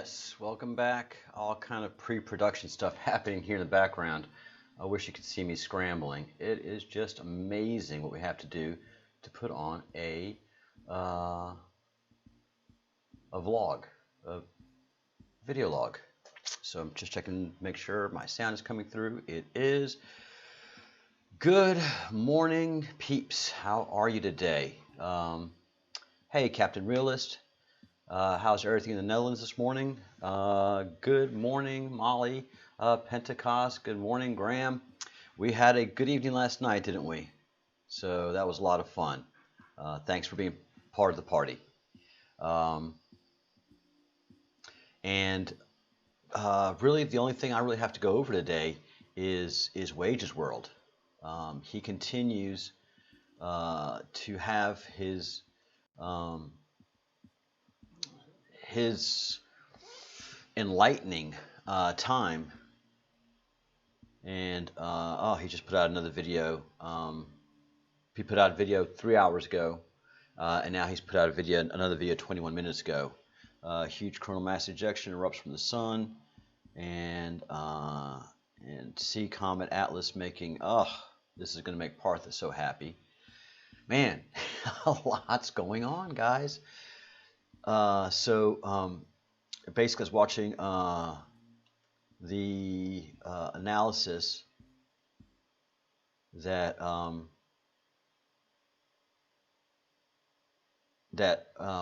Yes, welcome back. All kind of pre-production stuff happening here in the background. I wish you could see me scrambling. It is just amazing what we have to do to put on a vlog, a video log. So I'm just checking, make sure my sound is coming through. It is. Good morning, peeps. How are you today? Hey, Captain Realist. How's everything in the Netherlands this morning? Good morning, Molly. Pentecost, good morning, Graham. We had a good evening last night, didn't we? So that was a lot of fun. Thanks for being part of the party. Really, the only thing I really have to go over today is Wage's World. He continues to have his enlightening time, and oh, he just put out another video. He put out a video 3 hours ago, and now he's put out another video 21 minutes ago. Huge coronal mass ejection erupts from the sun, and see Comet Atlas making. Oh, this is going to make Partha so happy. Man, a lot's going on, guys. Basically, I was watching the analysis that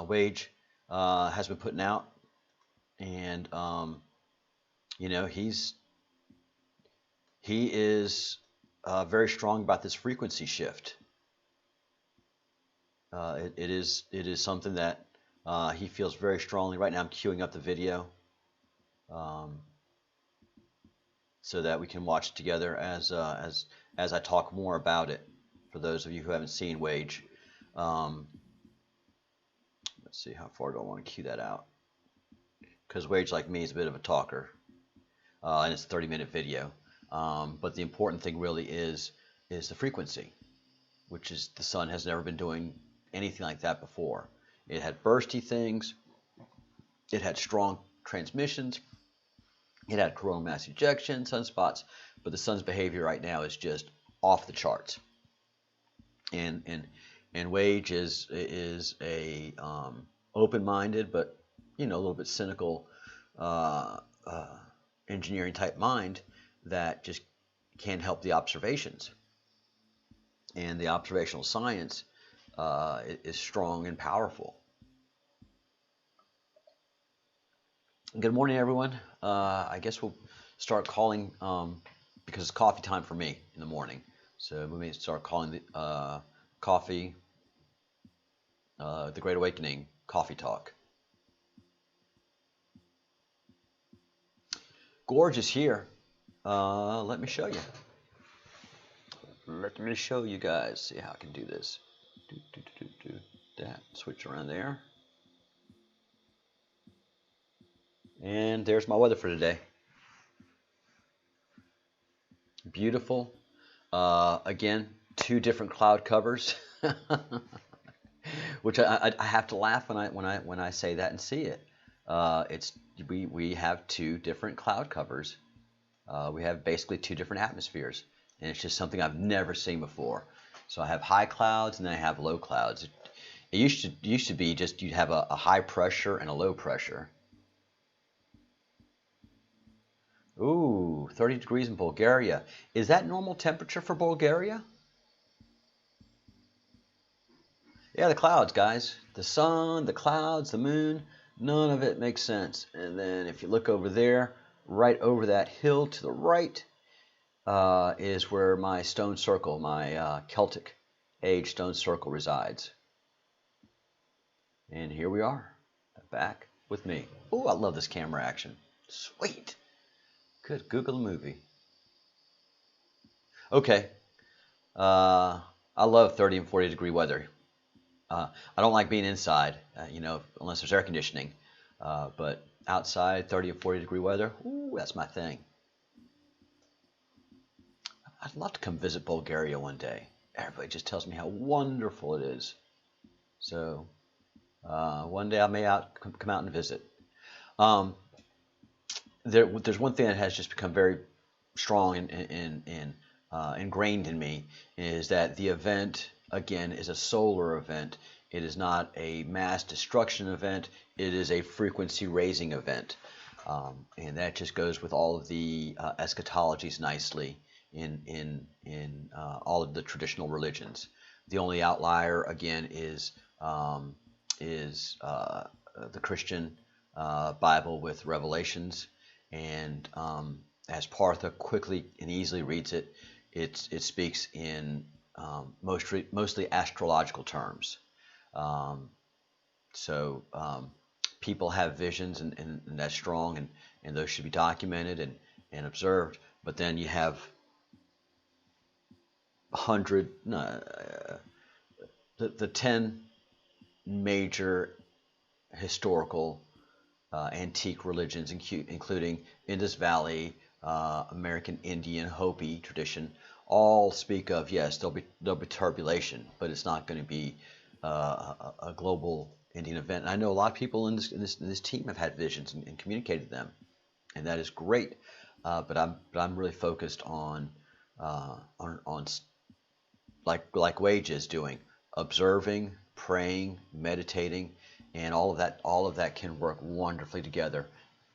Wage has been putting out, and you know, he is very strong about this frequency shift. It is something that he feels very strongly. Right now I'm queuing up the video so that we can watch it together as I talk more about it, for those of you who haven't seen Wage. Let's see, how far do I want to queue that out? Because Wage, like me, is a bit of a talker, and it's a 30-minute video. But the important thing really is the frequency, which is the sun has never been doing anything like that before. It had bursty things, it had strong transmissions, it had coronal mass ejection, sunspots, but the sun's behavior right now is just off the charts. And Wage is a open-minded, but you know, a little bit cynical engineering type mind that just can't help the observations. And the observational science is strong and powerful. Good morning, everyone. I guess we'll start calling, because it's coffee time for me in the morning. So we may start calling the coffee, the Great Awakening Coffee Talk. Gorge is here. Let me show you. Let me show you guys. See how I can do this. Do that. Switch around there. And there's my weather for today. Beautiful. Again, 2 different cloud covers, which I have to laugh when I say that and see it. We have 2 different cloud covers. We have basically 2 different atmospheres, and it's just something I've never seen before. So I have high clouds and then I have low clouds. It used to be just you'd have a high pressure and a low pressure. Ooh, 30 degrees in Bulgaria. Is that normal temperature for Bulgaria? Yeah, the clouds, guys. The sun, the clouds, the moon, none of it makes sense. And then if you look over there, right over that hill to the right, is where my stone circle, my Celtic age stone circle resides. And here we are, back with me. Oh, I love this camera action. Sweet. Good, Google a movie. Okay. I love 30 and 40 degree weather. I don't like being inside, you know, unless there's air conditioning. But outside, 30 and 40 degree weather, ooh, that's my thing. I'd love to come visit Bulgaria one day. Everybody just tells me how wonderful it is. So one day I may come out and visit. there's one thing that has just become very strong and ingrained in me, is that the event again is a solar event. It is not a mass destruction event. It is a frequency raising event, and that just goes with all of the eschatologies nicely in all of the traditional religions. The only outlier again is the Christian Bible with Revelations, and as Partha quickly and easily reads it, it speaks in mostly astrological terms. So people have visions, and that's strong, and those should be documented and observed. But then you have the 10 major historical antique religions, including Indus Valley, American Indian, Hopi tradition, all speak of, yes, there'll be turbulation, but it's not going to be a global Indian event. And I know a lot of people in this team have had visions and communicated them, and that is great. But I'm really focused on like Wage is doing, observing, praying, meditating, and all of that can work wonderfully together.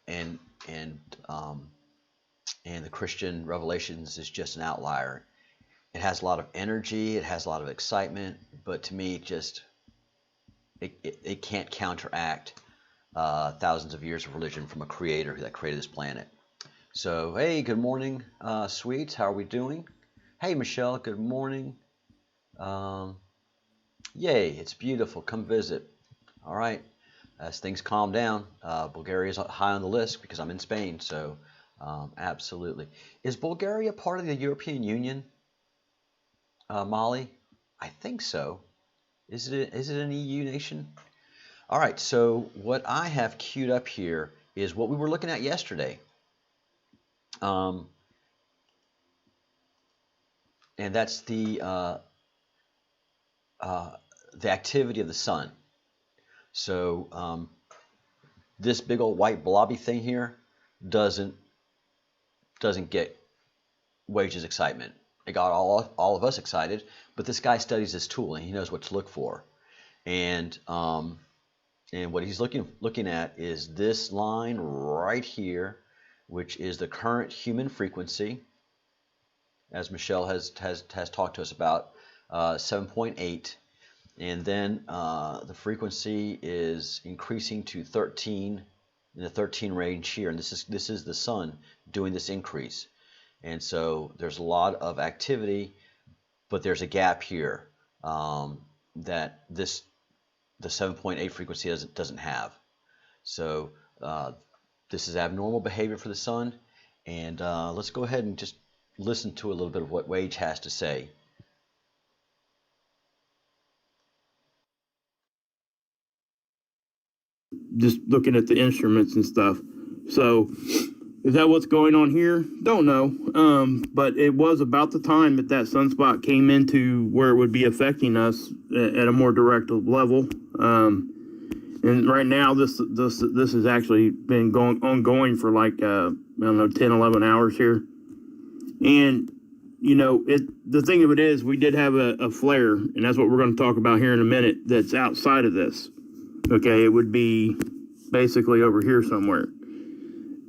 And the Christian Revelations is just an outlier. It has a lot of energy, it has a lot of excitement, but to me, it can't counteract thousands of years of religion from a creator that created this planet. So, hey, good morning, sweets. How are we doing? Hey, Michelle, good morning. Yay, it's beautiful. Come visit. All right. As things calm down, Bulgaria is high on the list because I'm in Spain. So, absolutely. Is Bulgaria part of the European Union, Molly? I think so. Is it an EU nation? All right. So, what I have queued up here is what we were looking at yesterday. And that's the activity of the sun. So this big old white blobby thing here doesn't get Wage's excitement. It got all of us excited, but this guy studies this tool and he knows what to look for. And what he's looking at is this line right here, which is the current human frequency, as Michelle has talked to us about, 7.8, and then the frequency is increasing to 13, in the 13 range here, and this is the sun doing this increase, and so there's a lot of activity, but there's a gap here that the 7.8 frequency doesn't have. So this is abnormal behavior for the sun, and let's go ahead and just listen to a little bit of what Wage has to say. Just looking at the instruments and stuff. So is that what's going on here? Don't know. But it was about the time that sunspot came into where it would be affecting us at a more direct level. And right now, this has actually been ongoing for like, I don't know, 10, 11 hours here. And, you know, the thing of it is, we did have a flare, and that's what we're going to talk about here in a minute, that's outside of this. Okay, it would be basically over here somewhere.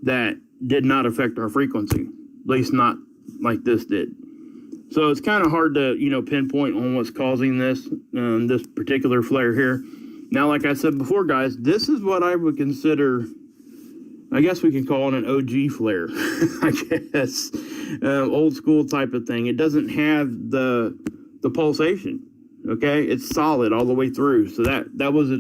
That did not affect our frequency, at least not like this did. So it's kind of hard to, you know, pinpoint on what's causing this particular flare here. Now, like I said before, guys, this is what I would consider, I guess we can call it an OG flare, I guess, old school type of thing. It doesn't have the pulsation. Okay, it's solid all the way through. So that was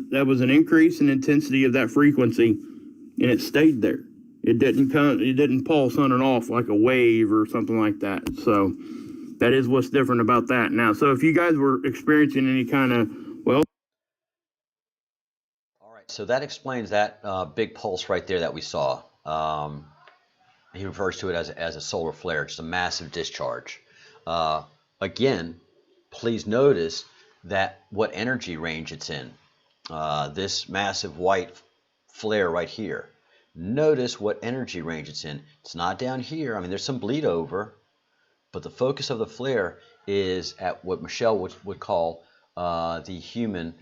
an increase in intensity of that frequency, and it stayed there. It didn't pulse on and off like a wave or something like that. So that is what's different about that. Now, so if you guys were experiencing any kind of, well, all right. So that explains that big pulse right there that we saw. He refers to it as a solar flare, just a massive discharge. Again, please notice that what energy range it's in. This massive white flare right here Notice what energy range it's in. It's not down here. I mean, there's some bleed over, but the focus of the flare is at what Michelle would call the human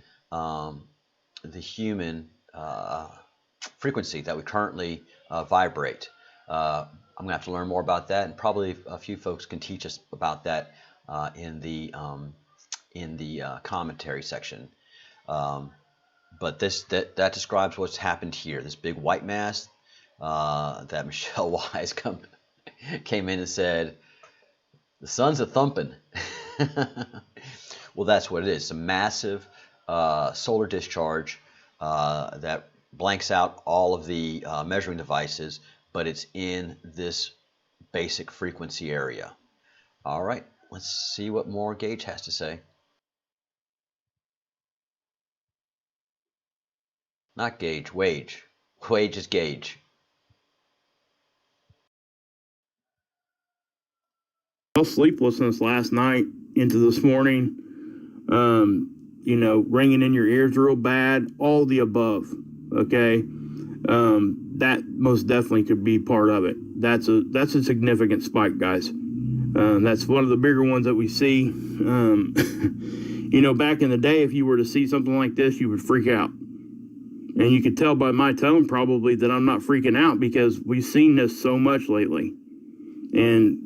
frequency that we currently vibrate. I'm gonna have to learn more about that, and probably a few folks can teach us about that in the commentary section. But that describes what's happened here. This big white mass that Michelle Wise came in and said, the sun's a thumping. Well, that's what it is. It's a massive solar discharge that blanks out all of the measuring devices, but it's in this basic frequency area. All right, let's see what more Gage has to say. Not Gage, Wage. Wage is Gage. Sleeplessness last night into this morning. Ringing in your ears real bad. All the above. Okay. That most definitely could be part of it. That's a significant spike, guys. That's one of the bigger ones that we see. Back in the day, if you were to see something like this, you would freak out. And you could tell by my tone probably that I'm not freaking out because we've seen this so much lately. And,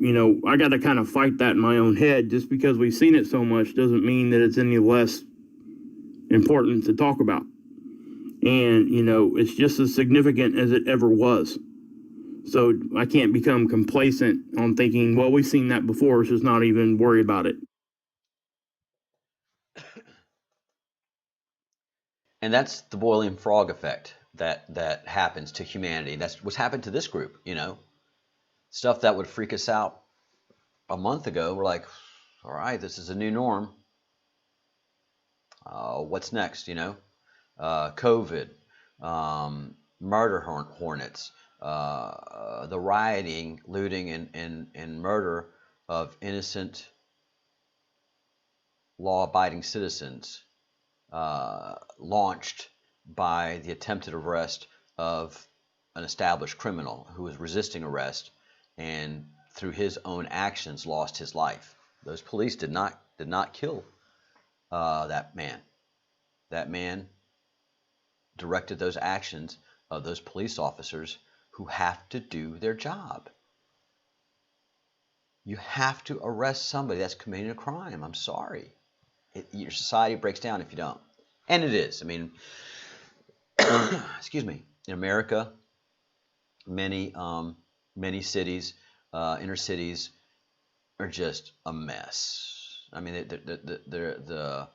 I got to kind of fight that in my own head. Just because we've seen it so much doesn't mean that it's any less important to talk about. And, it's just as significant as it ever was. So I can't become complacent on thinking, well, we've seen that before, so just not even worry about it. And that's the boiling frog effect that happens to humanity. That's what's happened to this group, Stuff that would freak us out a month ago, we're like, all right, this is a new norm. What's next, COVID, murder hornets, the rioting, looting, and murder of innocent, law-abiding citizens, launched by the attempted arrest of an established criminal who was resisting arrest and through his own actions lost his life. Those police did not kill that man. That man directed those actions of those police officers who have to do their job. You have to arrest somebody that's committing a crime. I'm sorry. Your society breaks down if you don't. And it is. I mean, excuse me. In America, many cities, inner cities, are just a mess. I mean, the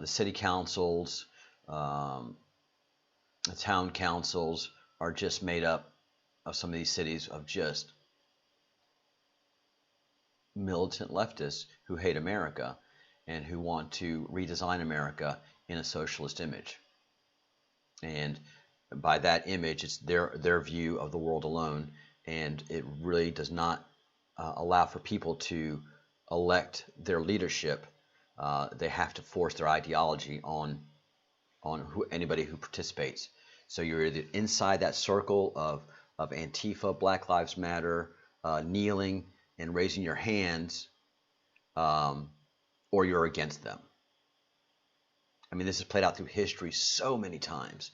city councils, the town councils are just made up of some of these cities of just militant leftists who hate America and who want to redesign America in a socialist image. And by that image, it's their view of the world alone, and it really does not allow for people to elect their leadership. They have to force their ideology on anybody who participates. So you're either inside that circle of Antifa, Black Lives Matter, kneeling and raising your hands, or you're against them. I mean, this has played out through history so many times.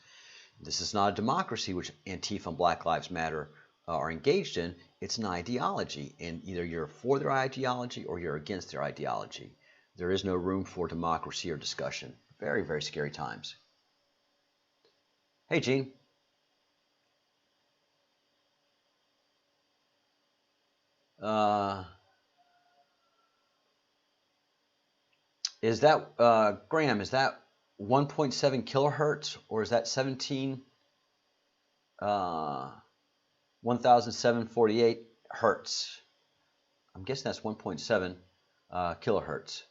This is not a democracy, which Antifa and Black Lives Matter are engaged in. It's an ideology, and either you're for their ideology or you're against their ideology. There is no room for democracy or discussion. Very, very scary times. Hey, Gene. Is that, Graham, is that 1.7 kilohertz, or is that 1748 hertz? I'm guessing that's 1.7 kilohertz.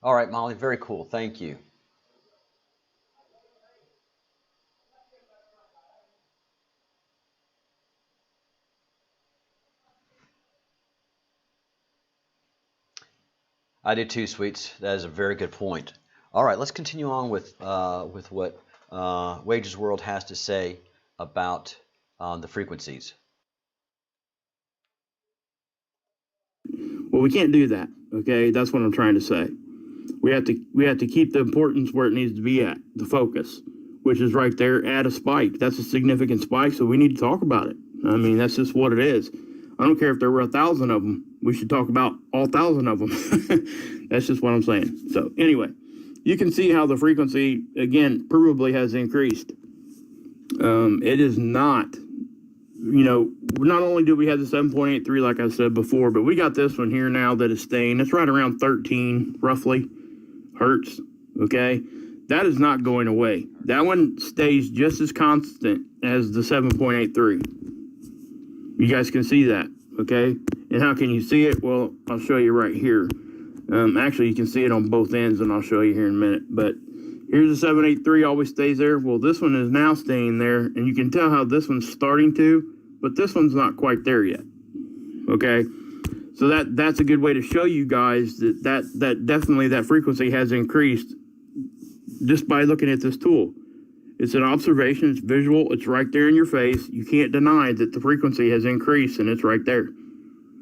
All right, Molly, very cool. Thank you. I did too, Sweets. That is a very good point. All right, let's continue on with what Wages World has to say about the frequencies. Well, we can't do that. Okay, that's what I'm trying to say. We have to keep the importance where it needs to be at, the focus, which is right there at a spike. That's a significant spike, so we need to talk about it. I mean, that's just what it is. I don't care if there were 1,000 of them. We should talk about all 1,000 of them. That's just what I'm saying. So anyway, you can see how the frequency, again, provably has increased. It is not, not only do we have the 7.83, like I said before, but we got this one here now that is staying. It's right around 13, roughly, hertz, okay? That is not going away. That one stays just as constant as the 7.83. You guys can see that, okay? And how can you see it? Well, I'll show you right here. Actually, you can see it on both ends, and I'll show you here in a minute. But here's the 783, always stays there. Well, this one is now staying there, and you can tell how this one's starting to, but this one's not quite there yet, okay? So that's a good way to show you guys that definitely that frequency has increased just by looking at this tool. It's an observation, it's visual, it's right there in your face. You can't deny that the frequency has increased, and it's right there.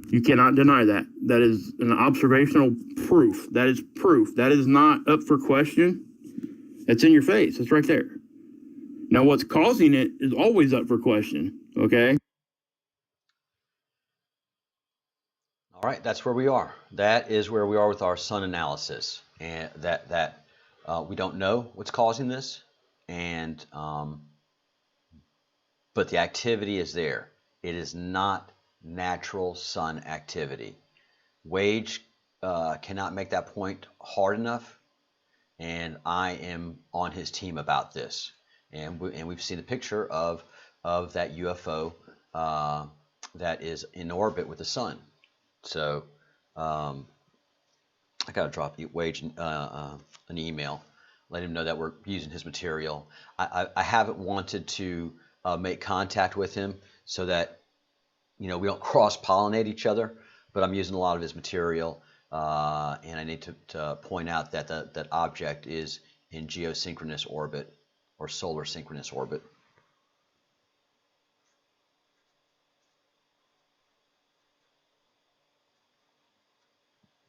You cannot deny that. That is an observational proof. That is proof. That is not up for question. It's in your face. It's right there. Now, what's causing it is always up for question, okay? All right, that's where we are. That is where we are with our sun analysis, and that we don't know what's causing this, and but the activity is there. It is not natural sun activity. Wage cannot make that point hard enough, and I am on his team about this. And we've seen a picture of that UFO that is in orbit with the sun. So I got to drop Wage an email, let him know that we're using his material. I haven't wanted to make contact with him so that we don't cross-pollinate each other, but I'm using a lot of his material, and I need to point out that that object is in geosynchronous orbit or solar synchronous orbit.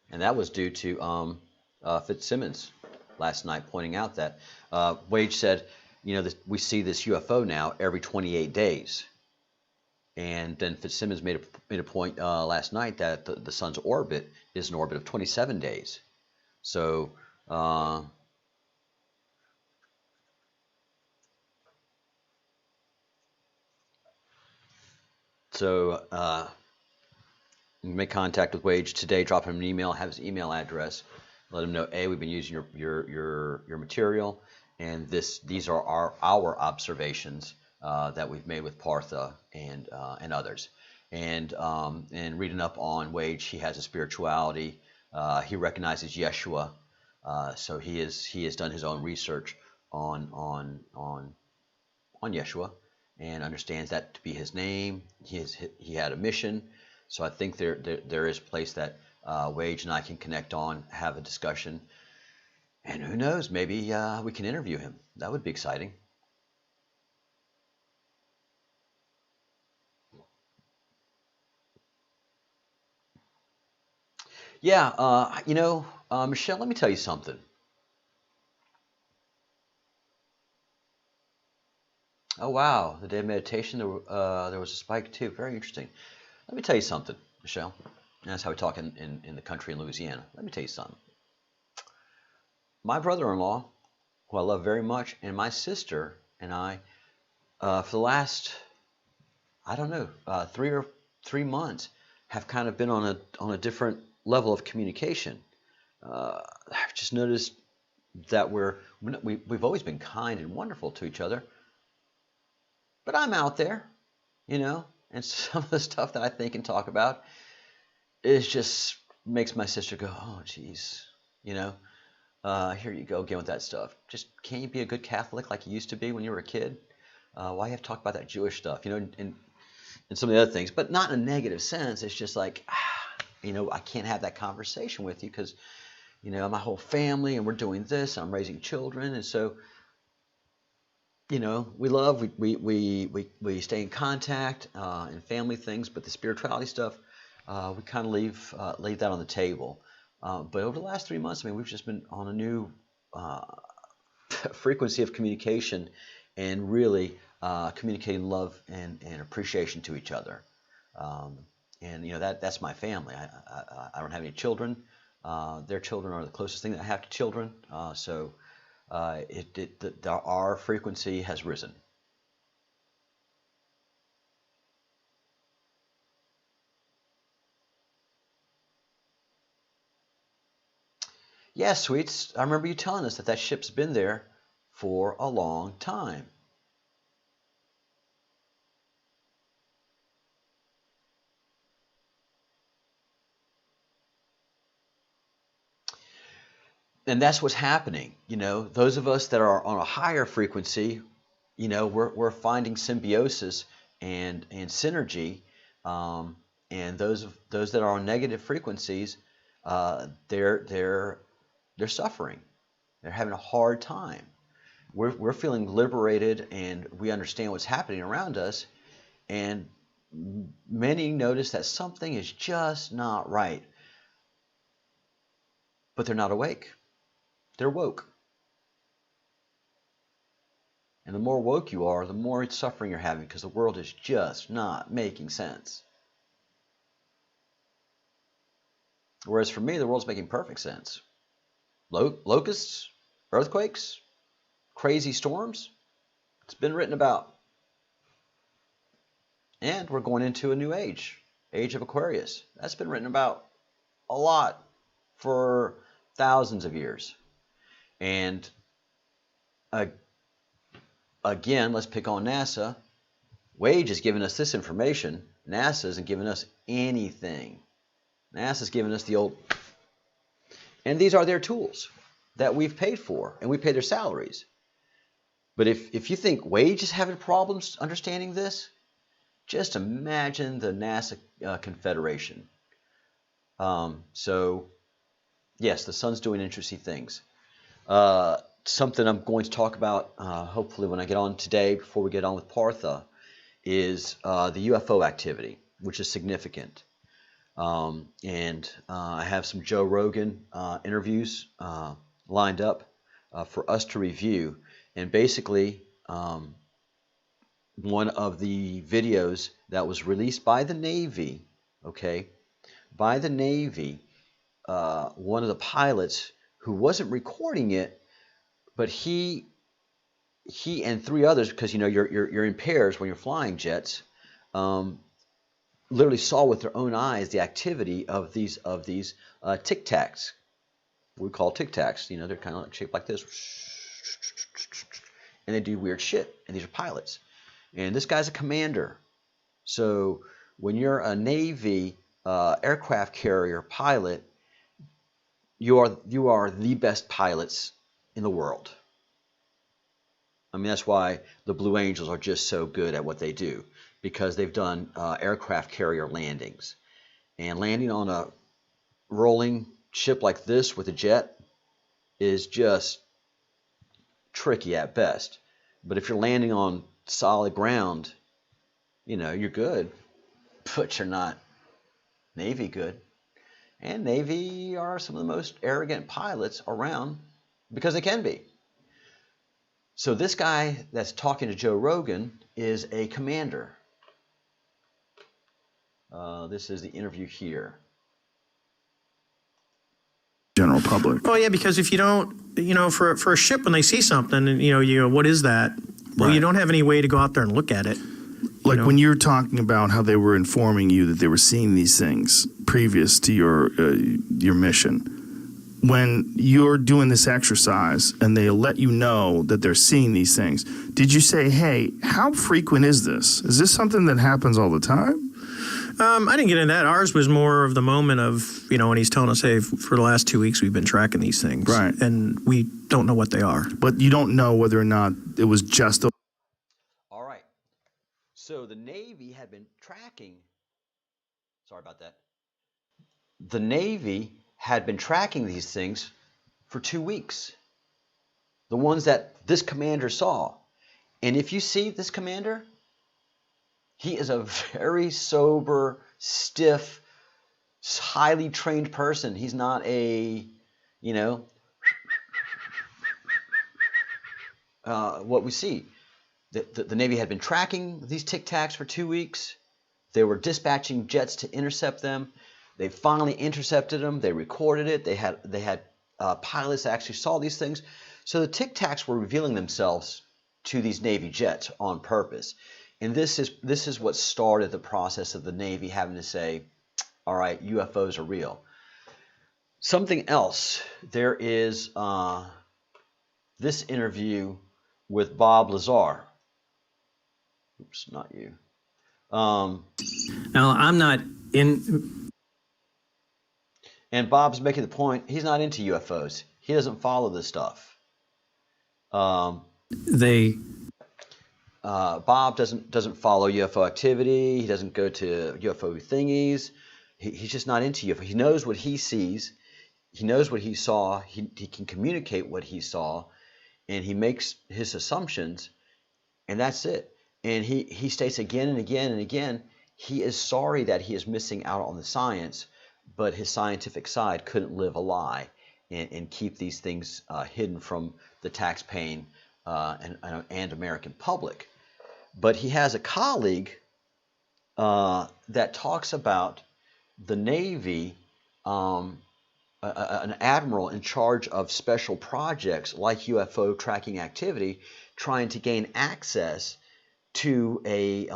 And that was due to Fitzsimmons last night pointing out that Wage said, we see this UFO now every 28 days. And then Fitzsimmons made a point last night that the sun's orbit is an orbit of 27 days. So make contact with Wage today. Drop him an email. Have his email address. Let him know, we've been using your material, and these are our observations that we've made with Partha and others. And reading up on Wage, he has a spirituality. He recognizes Yeshua, so he has done his own research on Yeshua, and understands that to be his name. He had a mission. So I think there is a place that Wage and I can connect on, have a discussion, and who knows, maybe we can interview him. That would be exciting. Yeah, Michelle, let me tell you something. Oh, wow, the day of meditation, there was a spike too. Very interesting. Let me tell you something, Michelle. And that's how we talk in the country in Louisiana. Let me tell you something. My brother-in-law, who I love very much, and my sister and I, for the last, 3 months, have kind of been on a different level of communication. I've just noticed that we've always been kind and wonderful to each other, but I'm out there, and some of the stuff that I think and talk about is just makes my sister go, oh, geez, here you go again with that stuff. Just can't you be a good Catholic like you used to be when you were a kid? Why you have to talk about that Jewish stuff, and some of the other things, but not in a negative sense. It's just like, I can't have that conversation with you because, my whole family, and we're doing this. I'm raising children, and so we stay in contact and family things, but the spirituality stuff we kind of leave that on the table. But over the last 3 months, we've just been on a new frequency of communication, and really communicating love and appreciation to each other. And that's my family. I don't have any children. Their children are the closest thing that I have to children. So our frequency has risen. Yeah, sweets. I remember you telling us that ship's been there for a long time. And that's what's happening. Those of us that are on a higher frequency, we're finding symbiosis and synergy. And those that are on negative frequencies, they're suffering. They're having a hard time. We're feeling liberated, and we understand what's happening around us. And many notice that something is just not right, but they're not awake. They're woke. And the more woke you are, the more suffering you're having, because the world is just not making sense. Whereas for me, the world's making perfect sense. Locusts, earthquakes, crazy storms, it's been written about. And we're going into a new age of Aquarius. That's been written about a lot for thousands of years. And again, let's pick on NASA. Wage is giving us this information. NASA isn't giving us anything. NASA's giving us the old... And these are their tools that we've paid for, and we pay their salaries. But if you think Wage is having problems understanding this, just imagine the NASA Confederation. So, yes, the sun's doing interesting things. Something I'm going to talk about, hopefully when I get on today, before we get on with Partha, is the UFO activity, which is significant. And I have some Joe Rogan interviews lined up for us to review. And basically, one of the videos that was released by the Navy, one of the pilots who wasn't recording it, but he and 3 others, because you're in pairs when you're flying jets, literally saw with their own eyes the activity of these Tic Tacs. We call Tic Tacs. They're kind of shaped like this, and they do weird shit. And these are pilots. And this guy's a commander. So when you're a Navy aircraft carrier pilot, you are the best pilots in the world. That's why the Blue Angels are just so good at what they do, because they've done aircraft carrier landings. And landing on a rolling ship like this with a jet is just tricky at best. But if you're landing on solid ground, you're good, but you're not Navy good. And Navy are some of the most arrogant pilots around, because they can be. So this guy that's talking to Joe Rogan is a commander. This is the interview here. General public. Oh yeah, because if you don't, for a ship, when they see something, and what is that? Well, Right. you don't have any way to go out there and look at it. Like when you're talking about how they were informing you that they were seeing these things previous to your mission. When you're doing this exercise and they let you know that they're seeing these things, did you say, hey, how frequent is this? Is this something that happens all the time? I didn't get into that. Ours was more of the moment of, when he's telling us, hey, for the last 2 weeks, we've been tracking these things. Right. And we don't know what they are. But you don't know whether or not it was just a... All right. So the Navy had been tracking... Sorry about that. The Navy had been tracking these things for 2 weeks. The ones that this commander saw. And if you see this commander, he is a very sober, stiff, highly trained person. He's not a, what we see. The Navy had been tracking these Tic Tacs for 2 weeks. They were dispatching jets to intercept them. They finally intercepted them. They recorded it. They had pilots that actually saw these things. So the Tic Tacs were revealing themselves to these Navy jets on purpose. And this is what started the process of the Navy having to say, all right, UFOs are real. Something else, there is this interview with Bob Lazar. Oops, not you. Now, I'm not in. And Bob's making the point, he's not into UFOs. He doesn't follow this stuff. Bob doesn't follow UFO activity. He doesn't go to UFO thingies. He's just not into UFO. He knows what he sees. He knows what he saw. He can communicate what he saw, and he makes his assumptions, and that's it. And he states again and again and again, he is sorry that he is missing out on the science, but his scientific side couldn't live a lie and keep these things hidden from the tax-paying and American public. But he has a colleague that talks about the Navy, an admiral in charge of special projects like UFO tracking activity, trying to gain access to a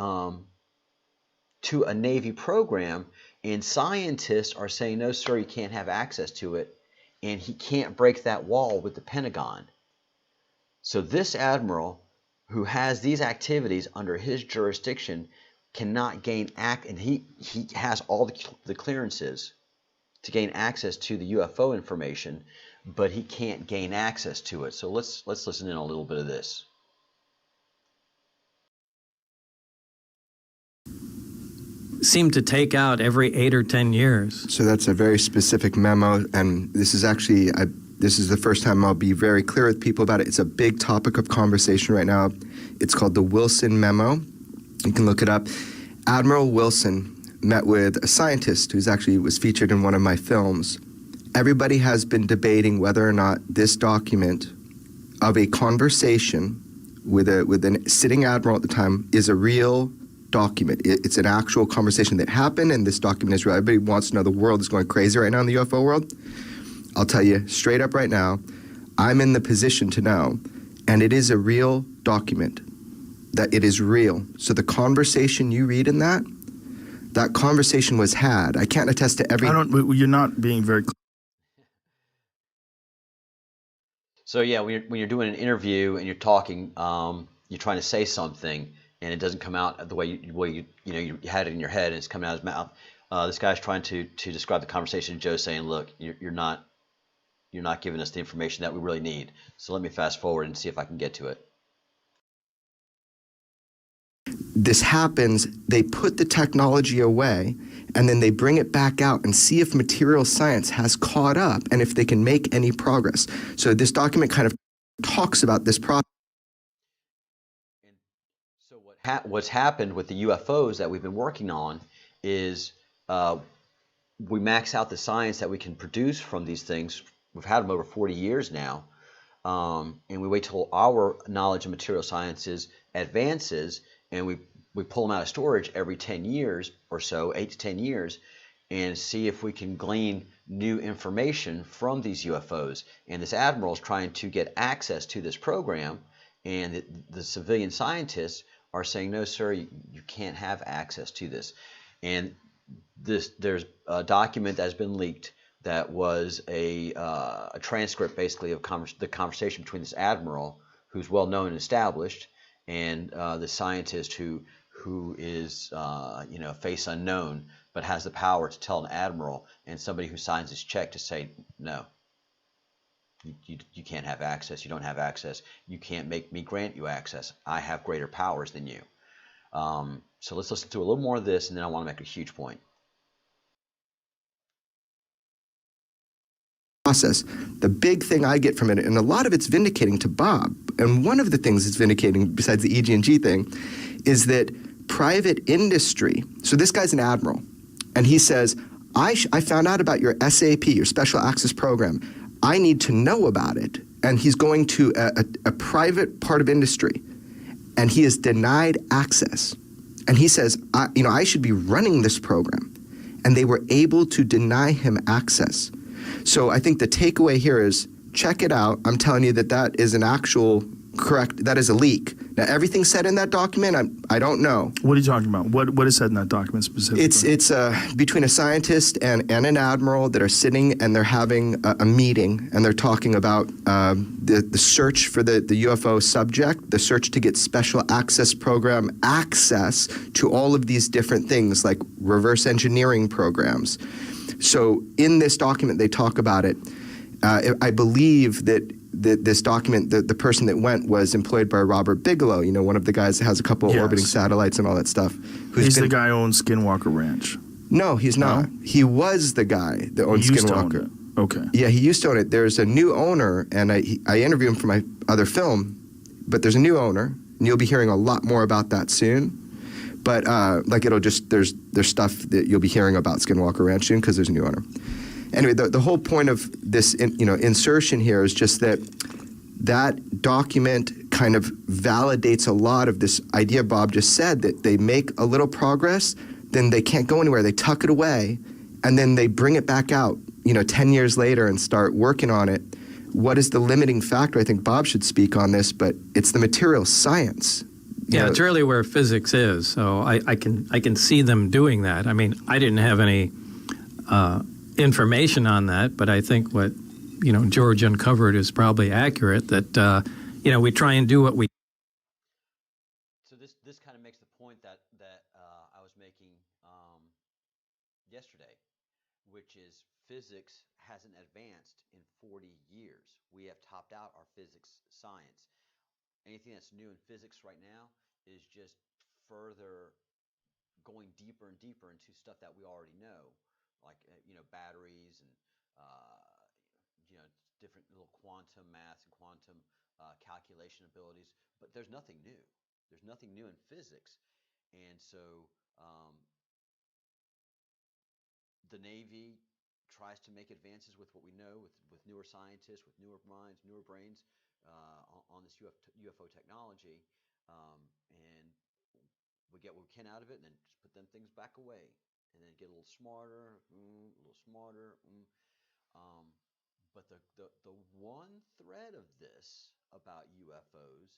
Navy program, and scientists are saying, no, sir, you can't have access to it, and he can't break that wall with the Pentagon. So this admiral, who has these activities under his jurisdiction, cannot gain and he has all the clearances to gain access to the UFO information, but he can't gain access to it. So let's listen in a little bit of this. Seem to take out every 8 or 10 years. So that's a very specific memo, and this is actually, this is the first time I'll be very clear with people about it. It's a big topic of conversation right now. It's called the Wilson Memo. You can look it up. Admiral Wilson met with a scientist who's actually was featured in one of my films. Everybody has been debating whether or not this document of a conversation with a sitting admiral at the time is a real document. It's an actual conversation that happened, and this document is real. Everybody wants to know. The world is going crazy right now in the UFO world. I'll tell you straight up right now, I'm in the position to know, and it is a real document, that it is real. So the conversation you read in that conversation was had. I can't attest to every... You're not being very clear. So yeah, when you're doing an interview and you're talking, you're trying to say something, and it doesn't come out the way you had it in your head, and it's coming out of his mouth. This guy's trying to describe the conversation. Joe's saying, "Look, you're not giving us the information that we really need. So let me fast forward and see if I can get to it." This happens, they put the technology away, and then they bring it back out and see if material science has caught up and if they can make any progress. So this document kind of talks about this process. So what's happened with the UFOs that we've been working on is we max out the science that we can produce from these things. We've had them over 40 years now, and we wait till our knowledge of material sciences advances, and we pull them out of storage every 10 years or so, 8 to 10 years, and see if we can glean new information from these UFOs. And this admiral is trying to get access to this program, and the civilian scientists are saying, no, sir, you can't have access to this. And there's a document that has been leaked that was a transcript, basically, of the conversation between this admiral, who's well known and established, and the scientist who is face unknown, but has the power to tell an admiral and somebody who signs this check to say, no, you can't have access. You don't have access. You can't make me grant you access. I have greater powers than you. So let's listen to a little more of this, and then I want to make a huge point. process. The big thing I get from it, and a lot of it's vindicating to Bob, and one of the things it's vindicating besides the EG&G thing, is that private industry, so this guy's an admiral, and he says, I found out about your SAP, your Special Access Program. I need to know about it. And he's going to a private part of industry, and he is denied access. And he says, I should be running this program. And they were able to deny him access. So I think the takeaway here is, check it out. I'm telling you that is an actual correct, that is a leak. Now, everything said in that document, I don't know. What are you talking about? What is said in that document specifically? It's between a scientist and an admiral that are sitting and they're having a meeting, and they're talking about the search for the UFO subject, the search to get Special Access Program access to all of these different things like reverse engineering programs. So in this document, they talk about it. I believe that this document, the person that went was employed by Robert Bigelow, one of the guys that has a couple of orbiting satellites and all that stuff. He's the guy who owns Skinwalker Ranch. No, he's not. No? He was the guy that owns Skinwalker. Okay. Yeah, he used to own it. There's a new owner, and I interviewed him for my other film, but there's a new owner, and you'll be hearing a lot more about that soon. But there's stuff that you'll be hearing about Skinwalker Ranch soon because there's a new owner. Anyway, the whole point of this insertion here is just that document kind of validates a lot of this idea Bob just said, that they make a little progress, then they can't go anywhere. They tuck it away, and then they bring it back out, 10 years later and start working on it. What is the limiting factor? I think Bob should speak on this, but it's the material science. Yeah, it's really where physics is. So I can see them doing that. I mean, I didn't have any information on that, but I think what George uncovered is probably accurate. That we try and do what we. So this kind of makes the point that I was making yesterday, which is physics hasn't advanced in 40 years. We have topped out our physics science. Anything that's new in physics right now is just further going deeper and deeper into stuff that we already know, like batteries and different little quantum maths and quantum calculation abilities. But there's nothing new. There's nothing new in physics, and so the Navy tries to make advances with what we know, with newer scientists, with newer minds, newer brains on this UFO technology, and we get what we can out of it, and then just put them things back away, and then get a little smarter, a little smarter. But the one thread of this about UFOs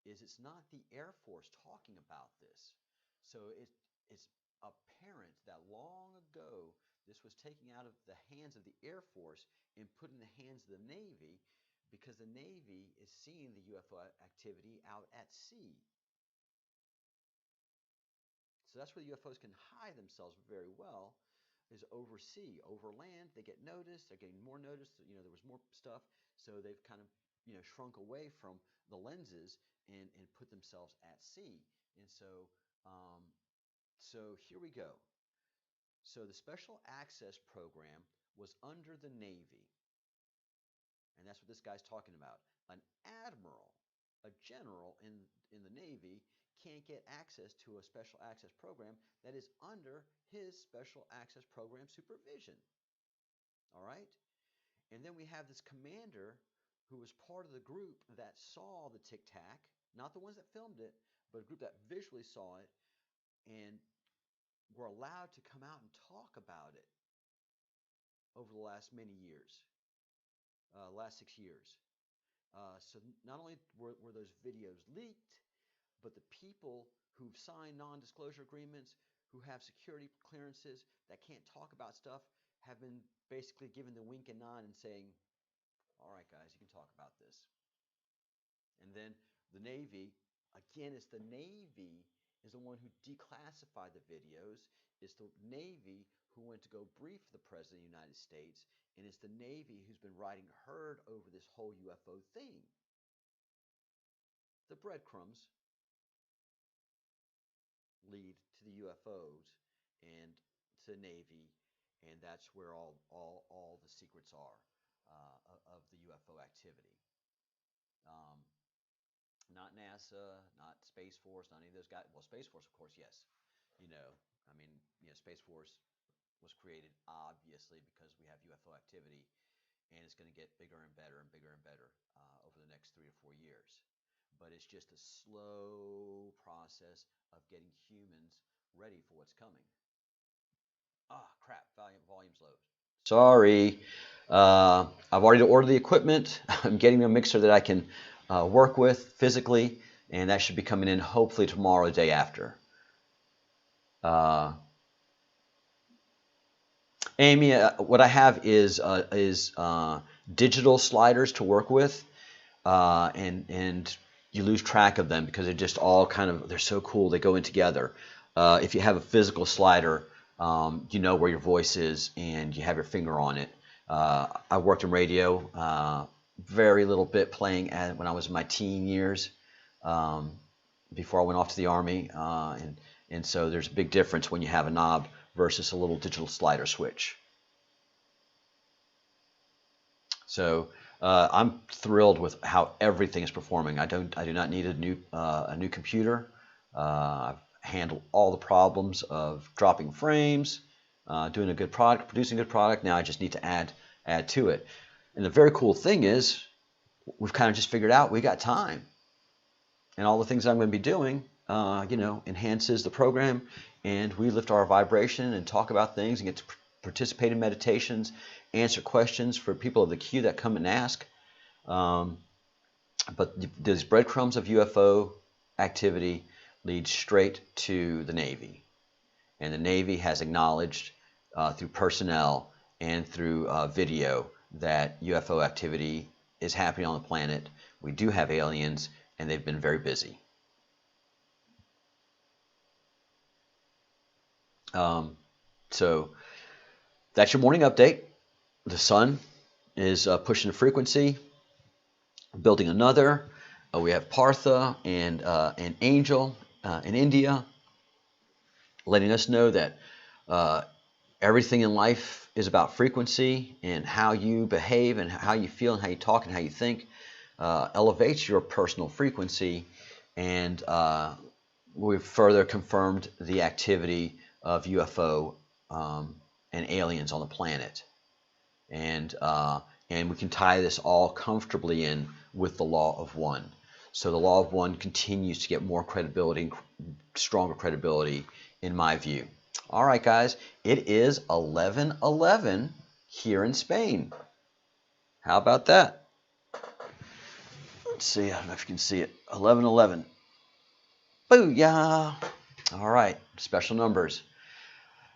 is it's not the Air Force talking about this. So it's apparent that long ago this was taken out of the hands of the Air Force and put in the hands of the Navy, because the Navy is seeing the UFO activity out at sea. So that's where the UFOs can hide themselves very well, is over sea. Over land, they get noticed. They're getting more noticed. There was more stuff, so they've kind of shrunk away from the lenses and put themselves at sea. And so here we go. So the Special Access Program was under the Navy, and that's what this guy's talking about. An admiral, a general in the Navy, can't get access to a Special Access Program that is under his Special Access Program supervision. All right? And then we have this commander who was part of the group that saw the Tic Tac, not the ones that filmed it, but a group that visually saw it, and were allowed to come out and talk about it over the last many years, last 6 years. So not only were those videos leaked, but the people who've signed non-disclosure agreements, who have security clearances that can't talk about stuff, have been basically given the wink and nod and saying, all right, guys, you can talk about this. And then the Navy, again, it's the Navy is the one who declassified the videos. It's the Navy who went to go brief the President of the United States, and it's the Navy who's been riding herd over this whole UFO thing. The breadcrumbs lead to the UFOs and to the Navy, and that's where all the secrets are. of the UFO activity. Not NASA, not Space Force, not any of those guys. Well, Space Force, of course, yes. I mean, Space Force was created obviously because we have UFO activity, and it's going to get bigger and better and bigger and better over the next 3 to 4 years. But it's just a slow process of getting humans ready for what's coming. Ah, crap, volume's low. Sorry. I've already ordered the equipment. I'm getting a mixer that I can work with physically, and that should be coming in hopefully tomorrow or the day after. Amy, what I have is digital sliders to work with, and you lose track of them because they're just all they're so cool. They go in together. If you have a physical slider, you know where your voice is and you have your finger on it. I worked in radio, very little bit playing when I was in my teen years, before I went off to the Army, and so there's a big difference when you have a knob versus a little digital slider switch. So I'm thrilled with how everything is performing. I do not need a new computer. I've handled all the problems of dropping frames, doing a good product, producing a good product. Now I just need to add to it. And the very cool thing is, we've kind of just figured out we got time, and all the things I'm going to be doing, enhances the program, and we lift our vibration and talk about things and get to participate in meditations, answer questions for people of the queue that come and ask. But these breadcrumbs of UFO activity lead straight to the Navy, and the Navy has acknowledged through personnel and through video that UFO activity is happening on the planet. We do have aliens, and they've been very busy. So that's your morning update. The sun is pushing the frequency, building another. We have Partha and Angel in India, letting us know that everything in life is about frequency, and how you behave and how you feel and how you talk and how you think elevates your personal frequency. And we've further confirmed the activity of UFO and aliens on the planet, and we can tie this all comfortably in with the law of one. So the law of one continues to get more credibility, stronger credibility, in my view. All right, guys, it is 11:11 here in Spain. How about that? Let's see. I don't know if you can see it. 11:11. Booyah! All right, special numbers.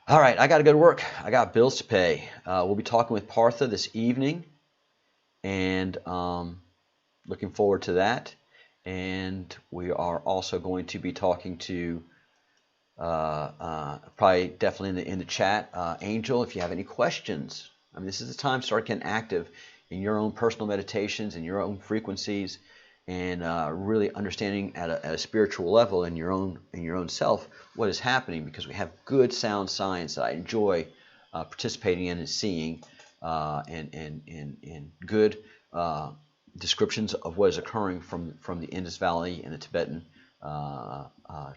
All right, I got to go to work. I got bills to pay. We'll be talking with Partha this evening, and looking forward to that. And we are also going to be talking to probably definitely in the chat, Angel, if you have any questions. I mean, this is the time to start getting active in your own personal meditations and your own frequencies, and really understanding at a spiritual level in your own self what is happening, because we have good sound science that I enjoy participating in and seeing, and good descriptions of what is occurring from the Indus Valley and the Tibetan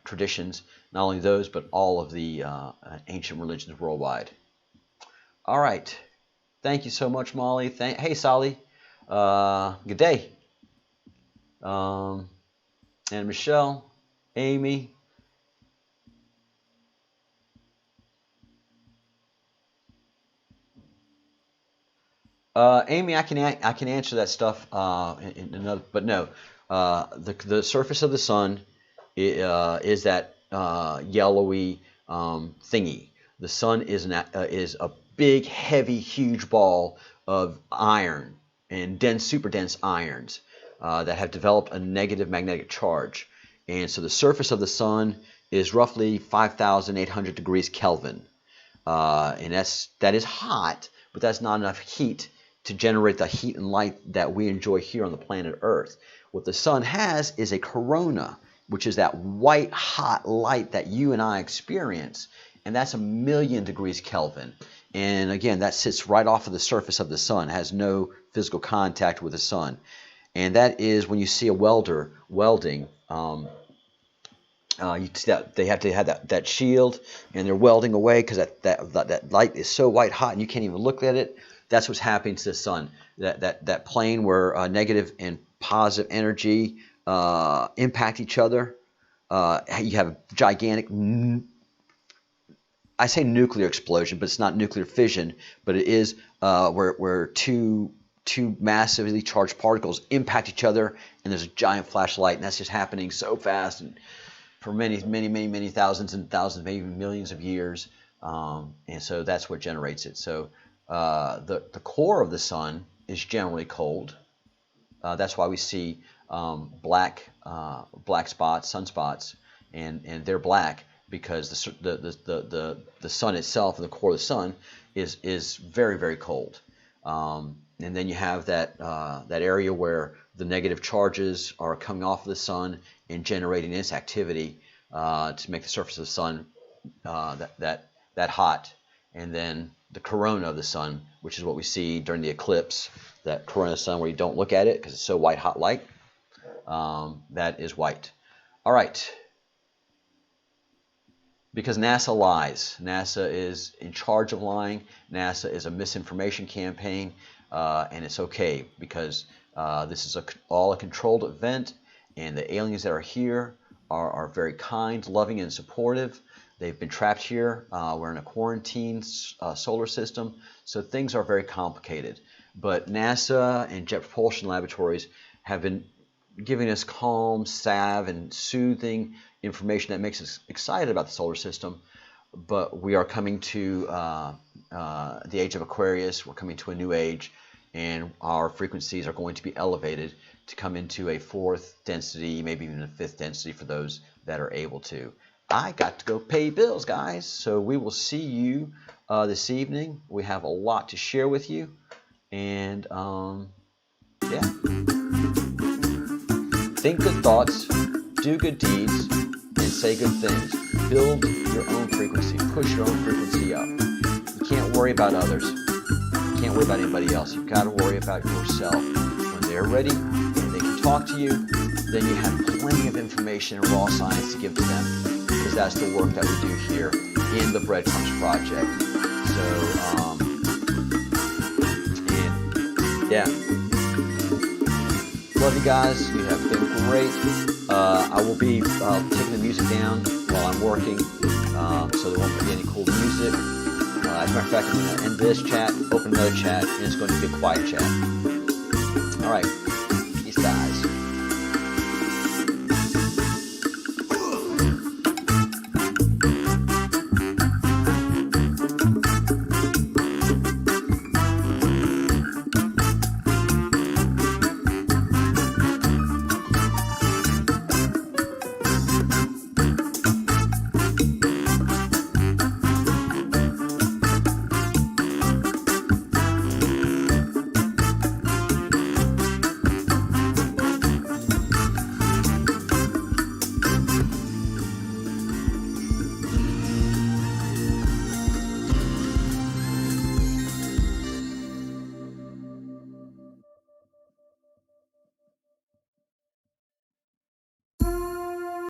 traditions, not only those, but all of the ancient religions worldwide. All right. Thank you so much, Molly. Hey, Sally. Good day. And Michelle, Amy. Amy, I can answer that stuff in another, but no. The surface of the sun is that yellowy thingy. The sun is a big, heavy, huge ball of iron and super dense irons that have developed a negative magnetic charge. And so the surface of the sun is roughly 5,800 degrees Kelvin. And that is hot, but that's not enough heat to generate the heat and light that we enjoy here on the planet Earth. What the sun has is a corona. which is that white hot light that you and I experience, and that's 1,000,000 degrees Kelvin. And again, that sits right off of the surface of the sun, has no physical contact with the sun. And that is when you see a welder welding, you see that they have to have that shield, and they're welding away because that light is so white hot and you can't even look at it. That's what's happening to the sun. That plane where negative and positive energy impact each other. You have a gigantic, I say nuclear explosion, but it's not nuclear fission, but it is where two massively charged particles impact each other, and there's a giant flashlight, and that's just happening so fast and for many thousands and thousands, maybe millions of years, and so that's what generates it. So the core of the sun is generally cold. That's why we see black spots, sunspots, and they're black because the sun itself and the core of the sun is very, very cold. And then you have that area where the negative charges are coming off of the sun and generating its activity to make the surface of the sun that hot. And then the corona of the sun, which is what we see during the eclipse, that corona of the sun where you don't look at it because it's so white hot light, that is white. All right. Because NASA lies. NASA is in charge of lying. NASA is a misinformation campaign, and it's okay because this is all a controlled event, and the aliens that are here are very kind, loving, and supportive. They've been trapped here. We're in a quarantine solar system, so things are very complicated. But NASA and Jet Propulsion Laboratories have been giving us calm, salve, and soothing information that makes us excited about the solar system. But we are coming to the age of Aquarius. We're coming to a new age, and our frequencies are going to be elevated to come into a 4th density, maybe even a 5th density for those that are able to. I got to go pay bills, guys. So we will see you this evening. We have a lot to share with you. And yeah. Think good thoughts, do good deeds, and say good things. Build your own frequency. Push your own frequency up. You can't worry about others. You can't worry about anybody else. You've got to worry about yourself. When they're ready and they can talk to you, then you have plenty of information and raw science to give to them, because that's the work that we do here in the Breadcrumbs Project. So, and yeah. Love you guys. You have been great. I will be taking the music down while I'm working, so there won't be any cool music. As a matter of fact, I'm going to end this chat, open another chat, and it's going to be a quiet chat. All right.